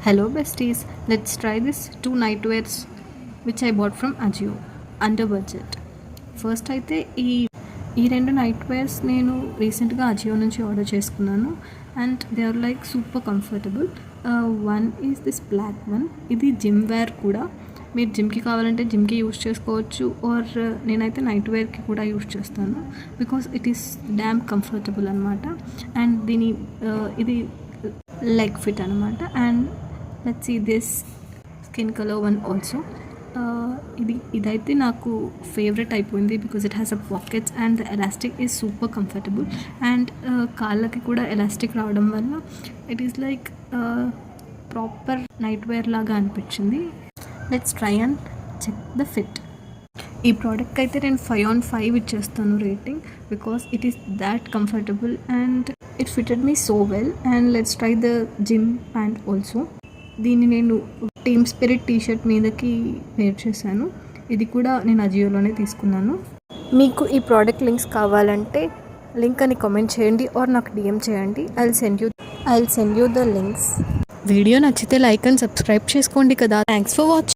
Hello besties, let's try this 2 nightwears which I bought from Ajio under budget. First అయితే ఈ రెండు నైట్వేర్స్ నేను రీసెంట్గా అజియో నుంచి ఆర్డర్ చేసుకున్నాను and they are like super comfortable. One is this black one. ఇది gym wear కూడా. మీరు జిమ్కి కావాలంటే జిమ్కి యూస్ చేసుకోవచ్చు ఆర్ నేనైతే నైట్ వేర్కి కూడా యూస్ చేస్తాను because it is damn comfortable అనమాట. అండ్ ఇది లెగ్ ఫిట్ అనమాట. And let's see this skin colour one also. ఇదైతే నాకు ఫేవరెట్ అయిపోయింది because it has a pockets and the elastic is super comfortable. And కాళ్ళకి కూడా ఎలాస్టిక్ రావడం వల్ల it is like proper night wear లాగా అనిపించింది. Let's try and check the fit. ఈ ప్రోడక్ట్కి అయితే నేను 5/5 ఇచ్చేస్తాను rating because it is that comfortable and it fitted me so well. And let's try the gym pant also. దీన్ని నేను team spirit T shirt మీదకి వేర్ చేశాను. ఇది కూడా నేను అజియోలోనే తీసుకున్నాను. మీకు ఈ ప్రోడక్ట్ లింక్స్ కావాలంటే లింక్ అని కామెంట్ చేయండి ఆర్ నాకు డిఎం చేయండి. I will send you the links. Video నచ్చితే లైక్ అండ్ సబ్స్క్రైబ్ చేసుకోండి కదా. Thanks for watching.